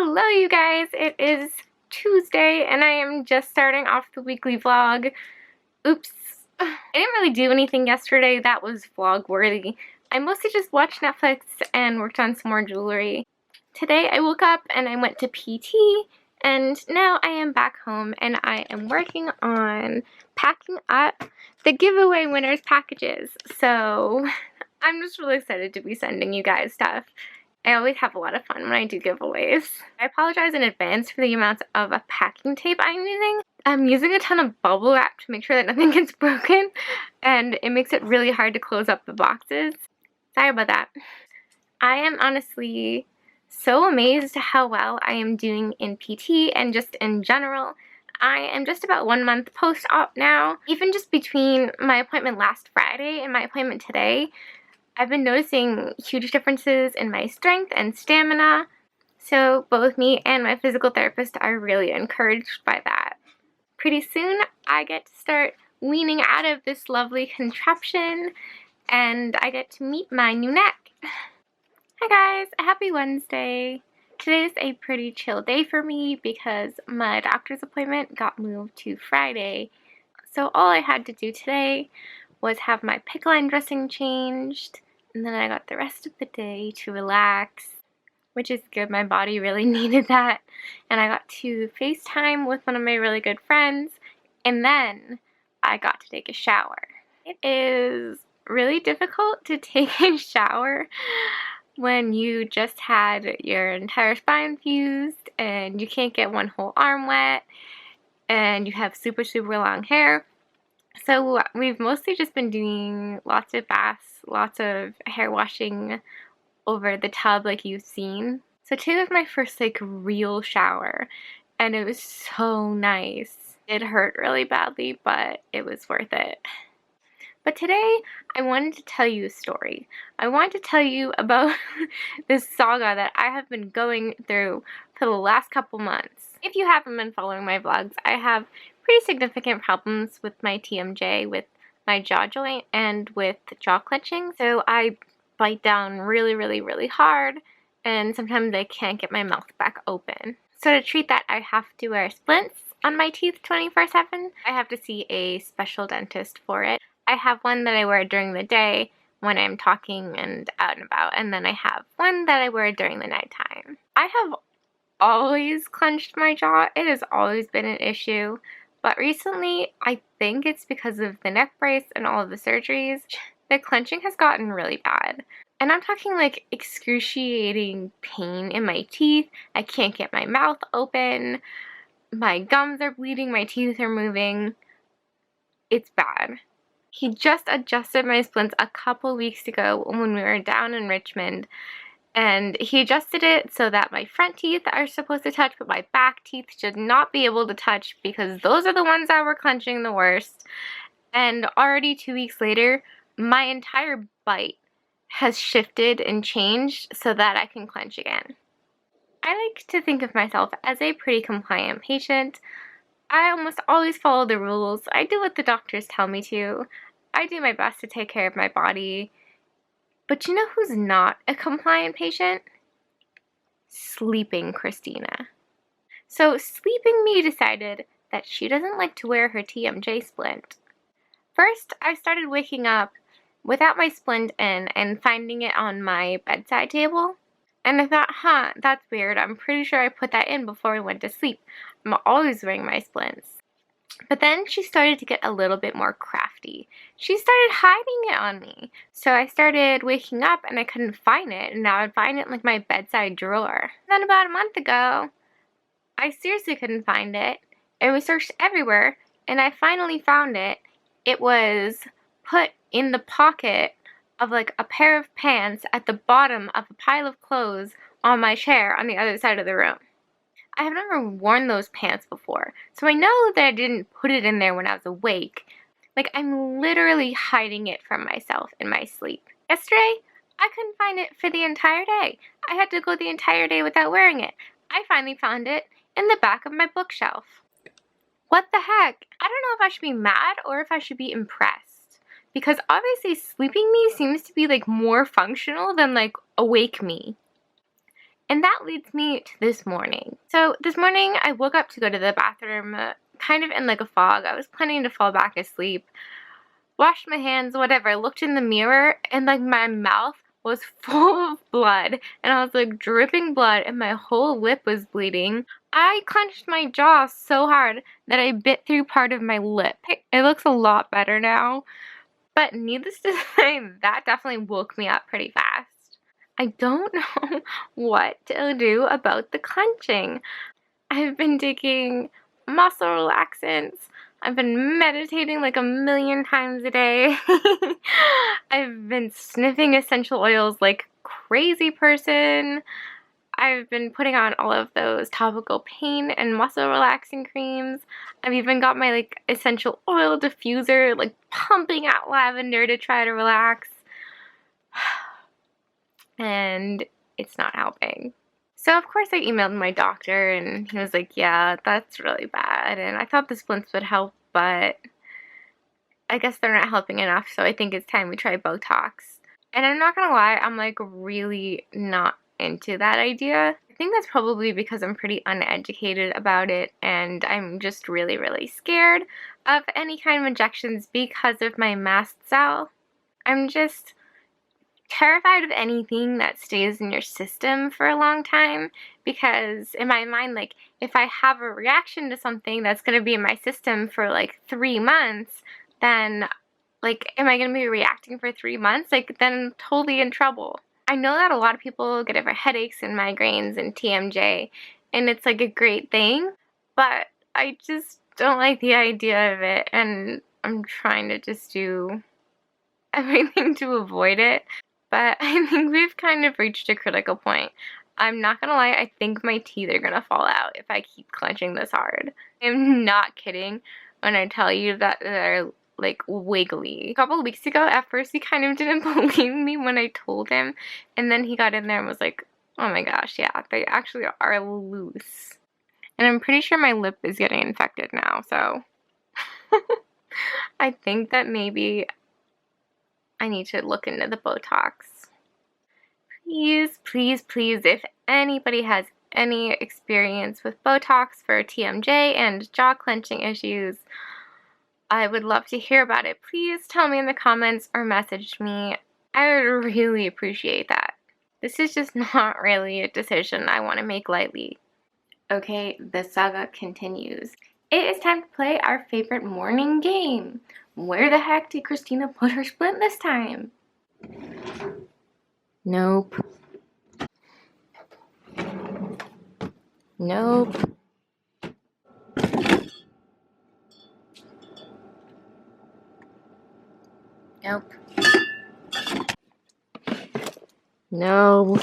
Hello you guys, it is Tuesday and I am just starting off the weekly vlog. Oops. I didn't really do anything yesterday that was vlog worthy. I mostly just watched Netflix and worked on some more jewelry. Today I woke up and I went to PT and now I am back home and I am working on packing up the giveaway winners packages. So I'm just really excited to be sending you guys stuff. I always have a lot of fun when I do giveaways. I apologize in advance for the amount of packing tape I'm using. I'm using a ton of bubble wrap to make sure that nothing gets broken, and it makes it really hard to close up the boxes. Sorry about that. I am honestly so amazed how well I am doing in PT and just in general. I am just about 1 month post-op now. Even just between my appointment last Friday and my appointment today, I've been noticing huge differences in my strength and stamina, so both me and my physical therapist are really encouraged by that. Pretty soon, I get to start weaning out of this lovely contraption, and I get to meet my new neck. Hi guys, happy Wednesday. Today's a pretty chill day for me because my doctor's appointment got moved to Friday, so all I had to do today was have my pick line dressing changed, and then I got the rest of the day to relax, which is good. My body really needed that. And I got to FaceTime with one of my really good friends, and then I got to take a shower. It is really difficult to take a shower when you just had your entire spine fused and you can't get one whole arm wet and you have super long hair. So we've mostly just been doing lots of baths, lots of hair washing over the tub like you've seen. So today was my first real shower and it was so nice. It hurt really badly, but it was worth it. But today I wanted to tell you a story. I wanted to tell you about this saga that I have been going through for the last couple months. If you haven't been following my vlogs, I have pretty significant problems with my TMJ, with my jaw joint, and with jaw clenching. So I bite down really hard, and sometimes I can't get my mouth back open. So to treat that, I have to wear splints on my teeth 24/7. I have to see a special dentist for it. I have one that I wear during the day when I'm talking and out and about, and then I have one that I wear during the nighttime. I have always clenched my jaw. It has always been an issue. But recently, I think it's because of the neck brace and all of the surgeries, the clenching has gotten really bad. And I'm talking excruciating pain in my teeth. I can't get my mouth open. My gums are bleeding. My teeth are moving. It's bad. He just adjusted my splints a couple weeks ago when we were down in Richmond. And he adjusted it so that my front teeth are supposed to touch, but my back teeth should not be able to touch because those are the ones that were clenching the worst. And already 2 weeks later, my entire bite has shifted and changed so that I can clench again. I like to think of myself as a pretty compliant patient. I almost always follow the rules. I do what the doctors tell me to. I do my best to take care of my body. But you know who's not a compliant patient? Sleeping Christina. So Sleeping Me decided that she doesn't like to wear her TMJ splint. First, I started waking up without my splint in and finding it on my bedside table. And I thought, that's weird. I'm pretty sure I put that in before we went to sleep. I'm always wearing my splints. But then she started to get a little bit more crafty. She started hiding it on me. So I started waking up and I couldn't find it. And now I'd find it in my bedside drawer. Then about a month ago, I seriously couldn't find it. And we searched everywhere. And I finally found it. It was put in the pocket of a pair of pants at the bottom of a pile of clothes on my chair on the other side of the room. I have never worn those pants before, so I know that I didn't put it in there when I was awake. I'm literally hiding it from myself in my sleep. Yesterday, I couldn't find it for the entire day. I had to go the entire day without wearing it. I finally found it in the back of my bookshelf. What the heck? I don't know if I should be mad or if I should be impressed. Because obviously Sleeping Me seems to be more functional than awake me. And that leads me to this morning. So this morning I woke up to go to the bathroom, kind of in like a fog. I was planning to fall back asleep. Washed my hands, whatever. I looked in the mirror and like my mouth was full of blood and I was like dripping blood and my whole lip was bleeding. I clenched my jaw so hard that I bit through part of my lip. It looks a lot better now, but needless to say, that definitely woke me up pretty fast. I don't know what to do about the clenching. I've been taking muscle relaxants. I've been meditating like a million times a day. I've been sniffing essential oils like crazy person. I've been putting on all of those topical pain and muscle relaxing creams. I've even got my like essential oil diffuser like pumping out lavender to try to relax. And it's not helping. So of course I emailed my doctor and he was like, yeah, that's really bad. And I thought the splints would help, but I guess they're not helping enough. So I think it's time we try Botox. And I'm not gonna lie, I'm like really not into that idea. I think that's probably because I'm pretty uneducated about it and I'm just really, really scared of any kind of injections because of my mast cell. I'm just terrified of anything that stays in your system for a long time, because in my mind, like, if I have a reaction to something that's going to be in my system for like 3 months, then like, am I going to be reacting for 3 months? Like, then I'm totally in trouble. I know that a lot of people get over headaches and migraines and TMJ, and it's like a great thing, but I just don't like the idea of it, and I'm trying to just do everything to avoid it. But I think we've kind of reached a critical point. I'm not gonna lie, I think my teeth are gonna fall out if I keep clenching this hard. I'm not kidding when I tell you that they're like wiggly. A couple of weeks ago, at first he kind of didn't believe me when I told him, and then he got in there and was like, oh my gosh, yeah, they actually are loose. And I'm pretty sure my lip is getting infected now, so I think that maybe I need to look into the Botox. Please, please, please, if anybody has any experience with Botox for TMJ and jaw clenching issues, I would love to hear about it. Please tell me in the comments or message me. I would really appreciate that. This is just not really a decision I want to make lightly. Okay, the saga continues. It is time to play our favorite morning game. Where the heck did Christina put her splint this time? Nope. Nope. Nope. No.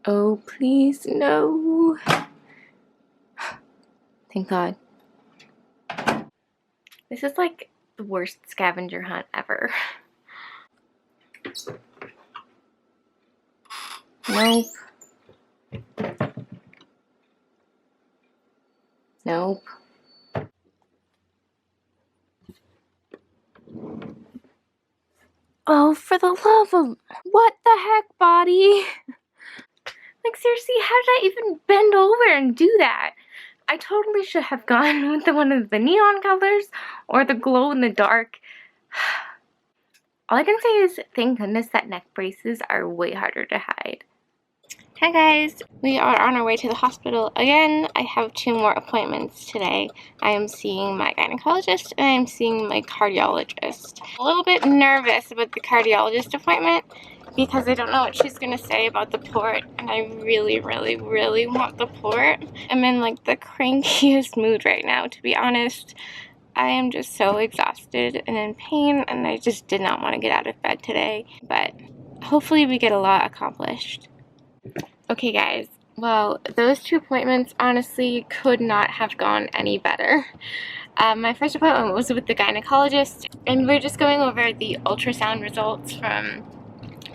Oh, please, no. Thank God. This is like the worst scavenger hunt ever. Nope. Nope. Oh, for the love of... What the heck, body? Like, seriously, how did I even bend over and do that? I totally should have gone with one of the neon colors or the glow in the dark. All I can say is thank goodness that neck braces are way harder to hide. Hi guys, we are on our way to the hospital again. I have 2 more appointments today. I am seeing my gynecologist and I am seeing my cardiologist. A little bit nervous about the cardiologist appointment because I don't know what she's going to say about the port, and I really, really, really want the port. I'm in like the crankiest mood right now, to be honest. I am just so exhausted and in pain, and I just did not want to get out of bed today, but hopefully we get a lot accomplished. Okay guys, well, those 2 appointments honestly could not have gone any better. My first appointment was with the gynecologist, and we're just going over the ultrasound results from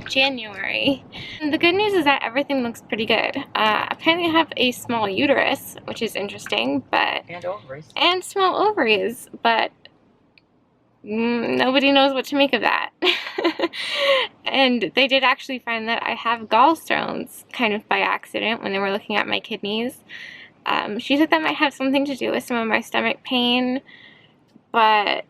January. And the good news is that everything looks pretty good. Apparently I have a small uterus, which is interesting, but... And ovaries. And small ovaries, but... nobody knows what to make of that. And they did actually find that I have gallstones, kind of by accident, when they were looking at my kidneys. She said that might have something to do with some of my stomach pain, but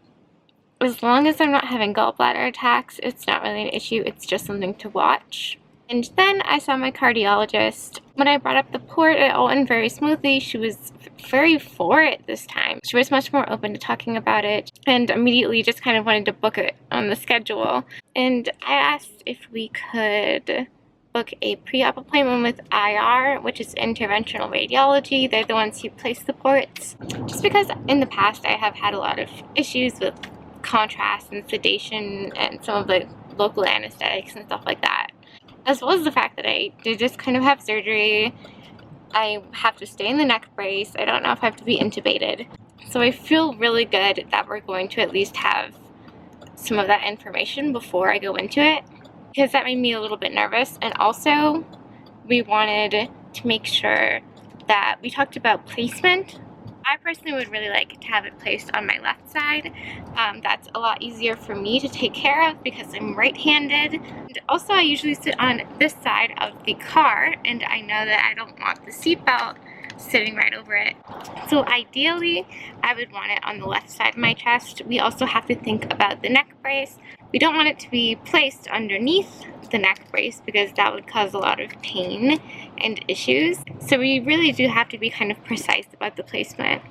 as long as I'm not having gallbladder attacks, it's not really an issue. It's just something to watch. And then I saw my cardiologist. When I brought up the port, it all went very smoothly. She was very for it this time. She was much more open to talking about it, and immediately just kind of wanted to book it on the schedule. And I asked if we could book a pre-op appointment with IR, which is interventional radiology. They're the ones who place the ports. Just because in the past I have had a lot of issues with contrast and sedation and some of the local anesthetics and stuff like that. As well as the fact that I did just kind of have surgery. I have to stay in the neck brace. I don't know if I have to be intubated. So I feel really good that we're going to at least have some of that information before I go into it, because that made me a little bit nervous. And also, we wanted to make sure that we talked about placement. I personally would really like to have it placed on my left side. That's a lot easier for me to take care of because I'm right-handed. And also, I usually sit on this side of the car, and I know that I don't want the seatbelt sitting right over it. So ideally, I would want it on the left side of my chest. We also have to think about the neck brace. We don't want it to be placed underneath the neck brace because that would cause a lot of pain and issues. So we really do have to be kind of precise about the placement.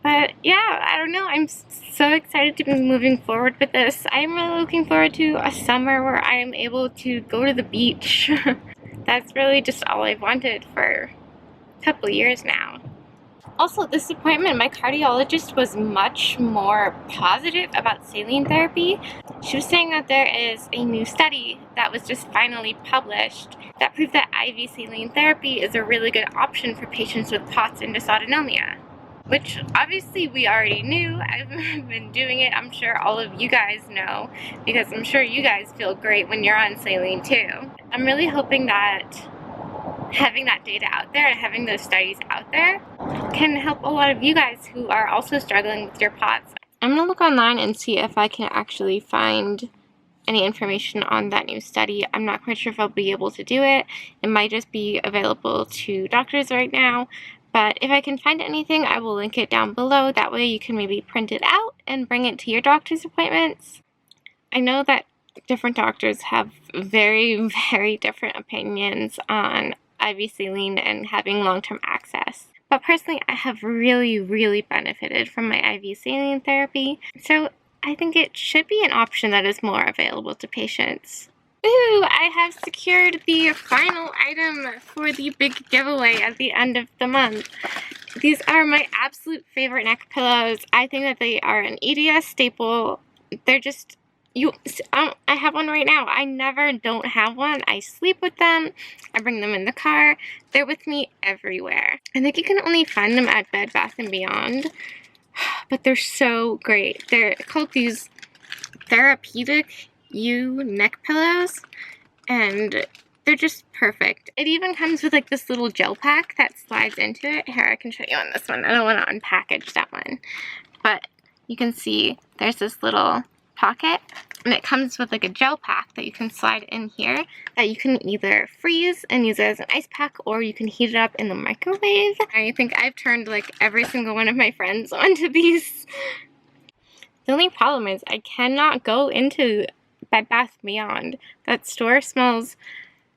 But yeah, I don't know, I'm so excited to be moving forward with this. I'm really looking forward to a summer where I am able to go to the beach. That's really just all I've wanted for a couple years now. Also, this appointment, my cardiologist was much more positive about saline therapy. She was saying that there is a new study that was just finally published that proved that IV saline therapy is a really good option for patients with POTS and dysautonomia. Which obviously we already knew. I've been doing it. I'm sure all of you guys know, because I'm sure you guys feel great when you're on saline too. I'm really hoping that having that data out there and having those studies out there can help a lot of you guys who are also struggling with your POTS. I'm gonna look online and see if I can actually find any information on that new study. I'm not quite sure if I'll be able to do it. It might just be available to doctors right now, but if I can find anything, I will link it down below. That way you can maybe print it out and bring it to your doctor's appointments. I know that different doctors have very, very different opinions on IV saline and having long-term access. But personally, I have really, really benefited from my IV saline therapy. So I think it should be an option that is more available to patients. Ooh, I have secured the final item for the big giveaway at the end of the month. These are my absolute favorite neck pillows. I think that they are an EDS staple. They're just, I have one right now. I never don't have one. I sleep with them. I bring them in the car. They're with me everywhere. I think you can only find them at Bed Bath & Beyond, but they're so great. They're called these Therapeutic U neck pillows, and they're just perfect. It even comes with like this little gel pack that slides into it. Here, I can show you on this one. I don't want to unpackage that one, but you can see there's this little pocket, and it comes with like a gel pack that you can slide in here that you can either freeze and use it as an ice pack, or you can heat it up in the microwave. I think I've turned like every single one of my friends onto these. The only problem is I cannot go into Bed Bath & Beyond. That store smells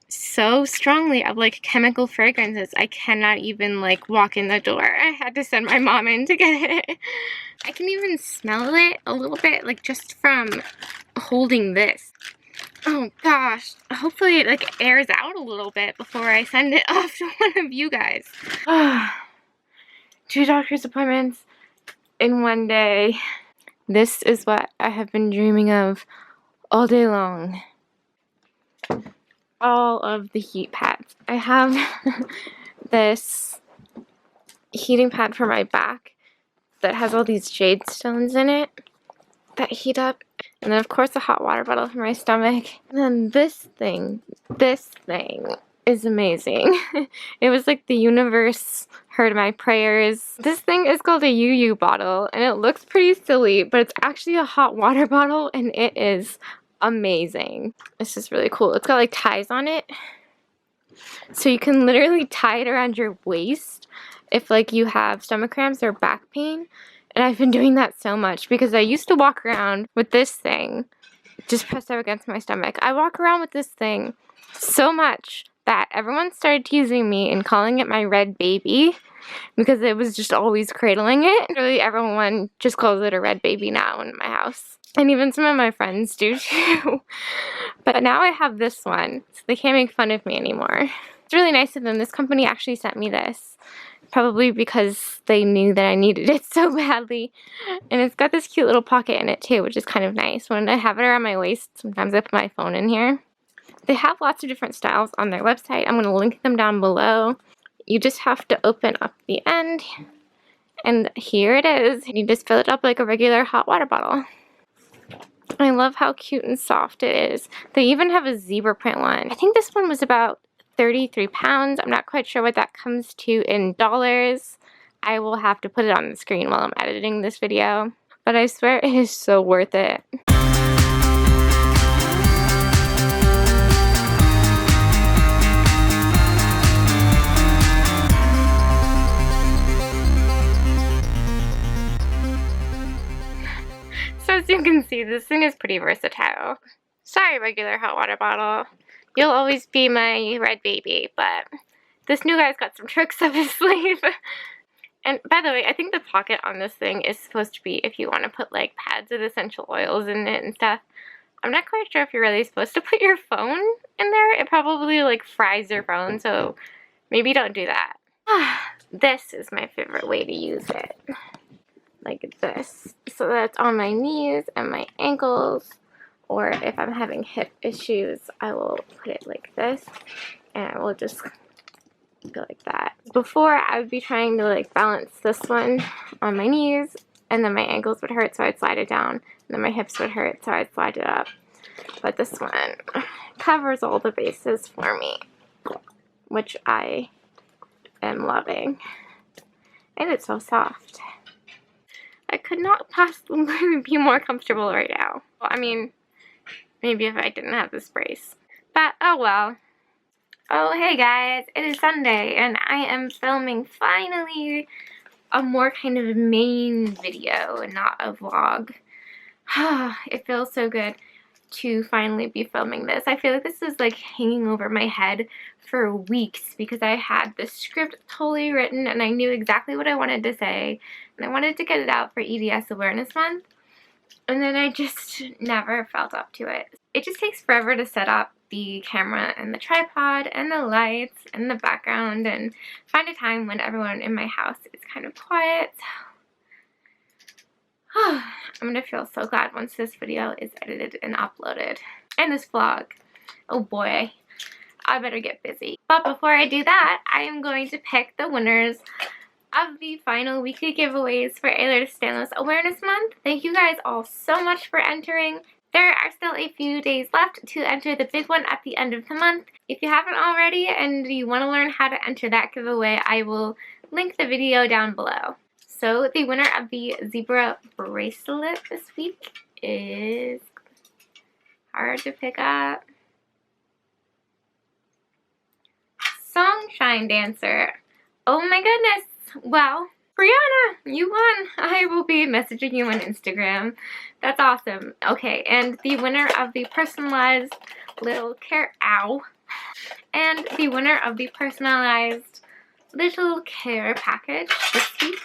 so strongly of like chemical fragrances. I cannot even like walk in the door. I had to send my mom in to get it. I can even smell it a little bit, like just from holding this. Oh gosh, hopefully it like airs out a little bit before I send it off to one of you guys. 2 doctor's appointments in one day. This is what I have been dreaming of all day long. All of the heat pads. I have this heating pad for my back that has all these jade stones in it that heat up. And then of course a hot water bottle for my stomach. And then this thing is amazing. It was like the universe heard my prayers. This thing is called a UU bottle, and it looks pretty silly, but it's actually a hot water bottle, and it is amazing. This is really cool. It's got like ties on it. So you can literally tie it around your waist if like you have stomach cramps or back pain. And I've been doing that so much because I used to walk around with this thing just pressed up against my stomach. I walk around with this thing so much that everyone started teasing me and calling it my red baby because it was just always cradling it. Really, everyone just calls it a red baby now in my house. And even some of my friends do too. But now I have this one, so they can't make fun of me anymore. It's really nice of them. This company actually sent me this. Probably because they knew that I needed it so badly. And it's got this cute little pocket in it too, which is kind of nice. When I have it around my waist, sometimes I put my phone in here. They have lots of different styles on their website. I'm going to link them down below. You just have to open up the end. And here it is. You just fill it up like a regular hot water bottle. I love how cute and soft it is. They even have a zebra print one. I think this one was about 33 pounds. I'm not quite sure what that comes to in dollars. I will have to put it on the screen while I'm editing this video. But I swear it is so worth it. So as you can see, this thing is pretty versatile. Sorry, regular hot water bottle. You'll always be my red baby, but this new guy's got some tricks up his sleeve. And by the way, I think the pocket on this thing is supposed to be if you want to put like pads of essential oils in it and stuff. I'm not quite sure if you're really supposed to put your phone in there. It probably like fries your phone, so maybe don't do that. This is my favorite way to use it. Like this. So that's on my knees and my ankles. Or if I'm having hip issues, I will put it like this, and I will just go like that. Before, I would be trying to like balance this one on my knees, and then my ankles would hurt, so I'd slide it down, and then my hips would hurt, so I'd slide it up. But this one covers all the bases for me, which I am loving. And it's so soft. I could not possibly be more comfortable right now. Well, I mean, maybe if I didn't have this brace. But, oh well. Oh, hey guys, it is Sunday, and I am filming, finally, a more kind of main video, and not a vlog. It feels so good to finally be filming this. I feel like this is like hanging over my head for weeks, because I had the script totally written, and I knew exactly what I wanted to say, and I wanted to get it out for EDS Awareness Month. And then I just never felt up to it. It just takes forever to set up the camera and the tripod and the lights and the background and find a time when everyone in my house is kind of quiet. I'm gonna feel so glad once this video is edited and uploaded. And this vlog. Oh boy, I better get busy. But before I do that, I am going to pick the winners of the final weekly giveaways for Ehlers Danlos Awareness Month. Thank you guys all so much for entering. There are still a few days left to enter the big one at the end of the month. If you haven't already and you want to learn how to enter that giveaway, I will link the video down below. So the winner of the zebra bracelet this week is hard to pick up. Songshine Dancer. Oh my goodness. Well, Brianna, you won. I will be messaging you on Instagram. That's awesome. Okay, and the winner of the personalized little care, ow, and the winner of the personalized little care package this week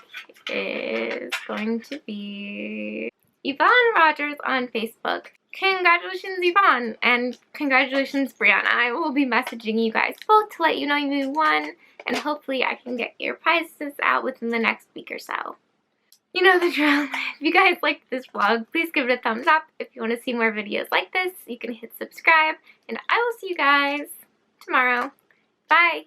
is going to be Yvonne Rogers on Facebook. Congratulations, Yvonne, and congratulations, Brianna. I will be messaging you guys both to let you know you won, and hopefully I can get your prizes out within the next week or so. You know the drill. If you guys liked this vlog, please give it a thumbs up. If you want to see more videos like this, you can hit subscribe, and I will see you guys tomorrow. Bye!